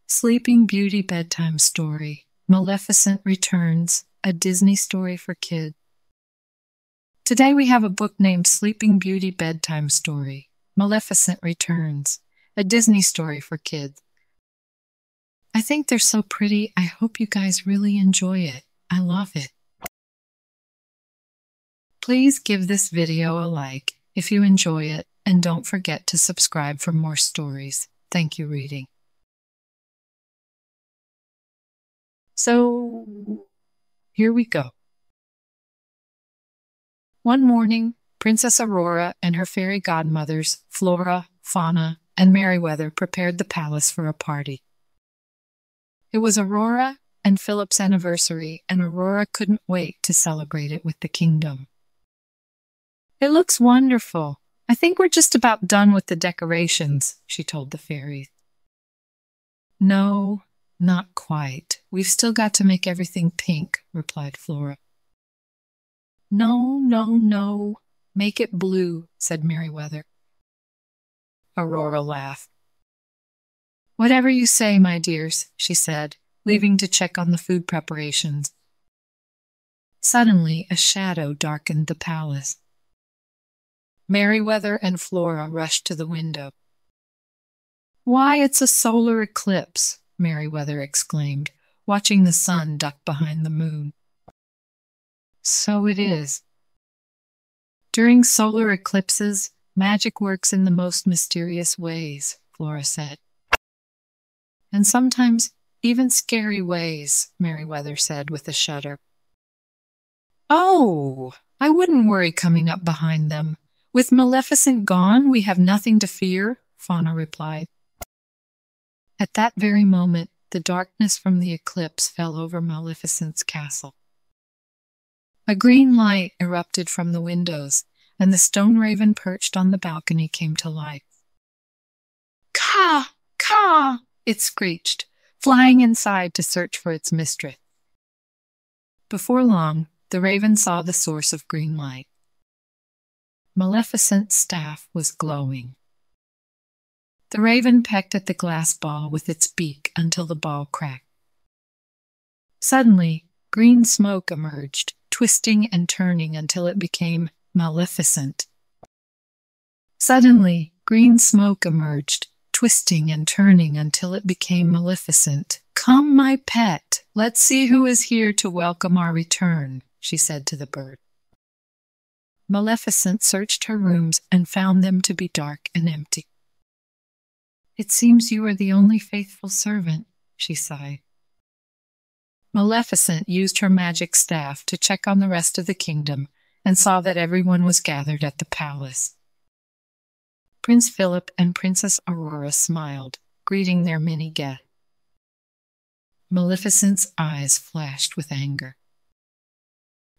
Sleeping Beauty Bedtime Story, Maleficent Returns, a Disney story for kids. Today we have a book named Sleeping Beauty Bedtime Story, Maleficent Returns, a Disney story for kids. I think they're so pretty. I hope you guys really enjoy it. I love it. Please give this video a like if you enjoy it, and don't forget to subscribe for more stories. Thank you, reading. So, here we go. One morning, Princess Aurora and her fairy godmothers, Flora, Fauna, and Merryweather, prepared the palace for a party. It was Aurora and Philip's anniversary, and Aurora couldn't wait to celebrate it with the kingdom. "It looks wonderful. I think we're just about done with the decorations," she told the fairies. "No, not quite. We've still got to make everything pink," replied Flora. No. Make it blue," said Merryweather. Aurora laughed. "Whatever you say, my dears," she said, leaving to check on the food preparations. Suddenly, a shadow darkened the palace. Merryweather and Flora rushed to the window. "Why, it's a solar eclipse," Merryweather exclaimed, watching the sun duck behind the moon. "So it is. During solar eclipses, magic works in the most mysterious ways," Flora said. "And sometimes even scary ways," Merryweather said with a shudder. "Oh, I wouldn't worry coming up behind them. With Maleficent gone, we have nothing to fear," Fauna replied. At that very moment, the darkness from the eclipse fell over Maleficent's castle. A green light erupted from the windows, and the stone raven perched on the balcony came to life. "Caw! Caw!" it screeched, flying inside to search for its mistress. Before long, the raven saw the source of green light. Maleficent's staff was glowing. The raven pecked at the glass ball with its beak until the ball cracked. Suddenly, green smoke emerged, twisting and turning until it became Maleficent. Suddenly, green smoke emerged, twisting and turning until it became Maleficent. "Come, my pet, let's see who is here to welcome our return," she said to the bird. Maleficent searched her rooms and found them to be dark and empty. "It seems you are the only faithful servant," she sighed. Maleficent used her magic staff to check on the rest of the kingdom and saw that everyone was gathered at the palace. Prince Philip and Princess Aurora smiled, greeting their many guests. Maleficent's eyes flashed with anger.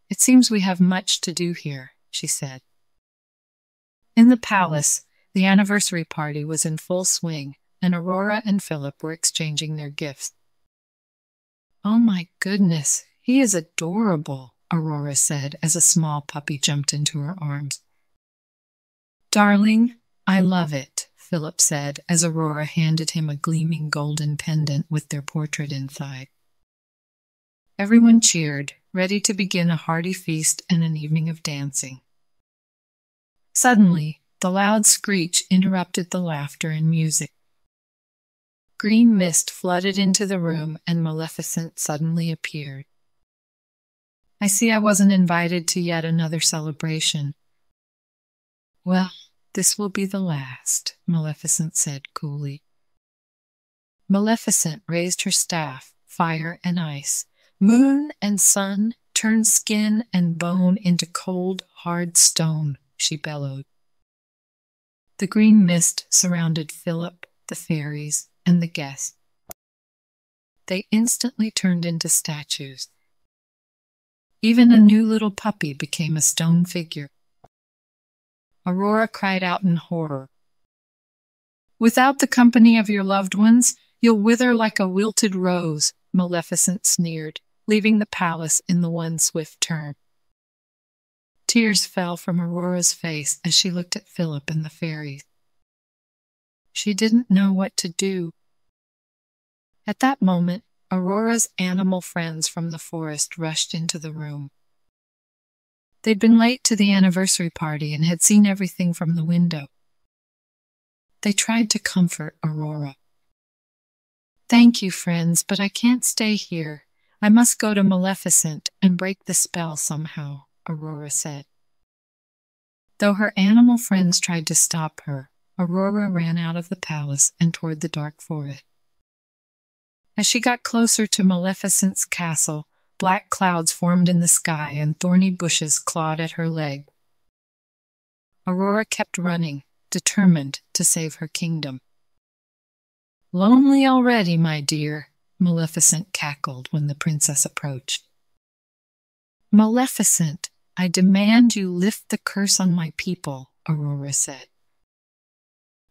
"It seems we have much to do here," she said. In the palace, the anniversary party was in full swing, and Aurora and Philip were exchanging their gifts. "Oh my goodness, he is adorable," Aurora said as a small puppy jumped into her arms. "Darling, I love it," Philip said as Aurora handed him a gleaming golden pendant with their portrait inside. Everyone cheered, ready to begin a hearty feast and an evening of dancing. Suddenly, the loud screech interrupted the laughter and music. Green mist flooded into the room, and Maleficent suddenly appeared. "I see I wasn't invited to yet another celebration." "Well, this will be the last," Maleficent said coolly. Maleficent raised her staff, fire and ice, moon and sun, turned skin and bone into cold, hard stone, she bellowed. The green mist surrounded Philip, the fairies, and the guests. They instantly turned into statues. Even a new little puppy became a stone figure. Aurora cried out in horror. "Without the company of your loved ones, you'll wither like a wilted rose," Maleficent sneered, leaving the palace in the one swift turn. Tears fell from Aurora's face as she looked at Philip and the fairies. She didn't know what to do. At that moment, Aurora's animal friends from the forest rushed into the room. They'd been late to the anniversary party and had seen everything from the window. They tried to comfort Aurora. "Thank you, friends, but I can't stay here. I must go to Maleficent and break the spell somehow," Aurora said. Though her animal friends tried to stop her, Aurora ran out of the palace and toward the dark forest. As she got closer to Maleficent's castle, black clouds formed in the sky and thorny bushes clawed at her leg. Aurora kept running, determined to save her kingdom. "Lonely already, my dear," Maleficent cackled when the princess approached. "Maleficent, I demand you lift the curse on my people," Aurora said.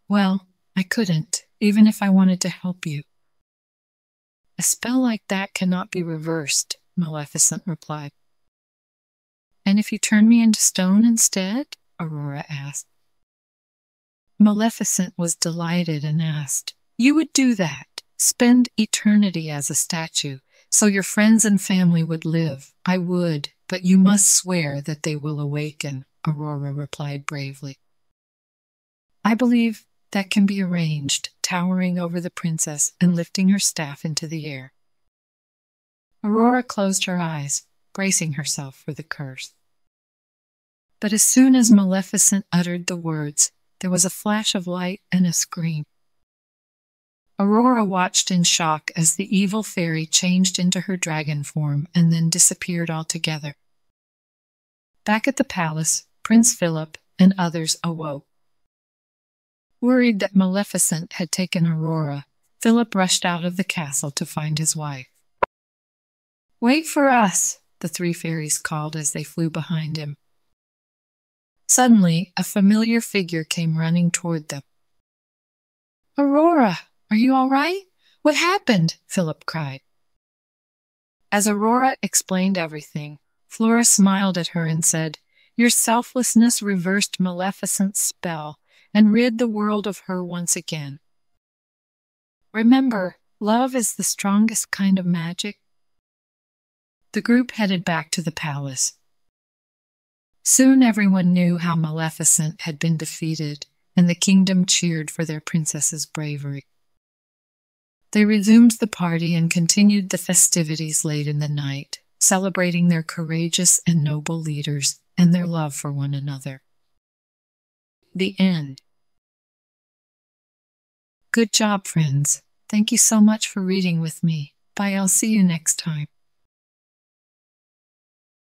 "Well, I couldn't, even if I wanted to help you." "A spell like that cannot be reversed," Maleficent replied. "And if you turn me into stone instead?" Aurora asked. Maleficent was delighted and asked, "You would do that? Spend eternity as a statue, so your friends and family would live?" "I would, but you must swear that they will awaken," Aurora replied bravely. "I believe that can be arranged," towering over the princess and lifting her staff into the air. Aurora closed her eyes, bracing herself for the curse. But as soon as Maleficent uttered the words, there was a flash of light and a scream. Aurora watched in shock as the evil fairy changed into her dragon form and then disappeared altogether. Back at the palace, Prince Philip and others awoke. Worried that Maleficent had taken Aurora, Philip rushed out of the castle to find his wife. "Wait for us," the three fairies called as they flew behind him. Suddenly, a familiar figure came running toward them. "Aurora, are you all right? What happened?" Philip cried. As Aurora explained everything, Flora smiled at her and said, "Your selflessness reversed Maleficent's spell and rid the world of her once again. Remember, love is the strongest kind of magic." The group headed back to the palace. Soon everyone knew how Maleficent had been defeated, and the kingdom cheered for their princess's bravery. They resumed the party and continued the festivities late in the night, celebrating their courageous and noble leaders and their love for one another. The end. Good job, friends. Thank you so much for reading with me. Bye, I'll see you next time.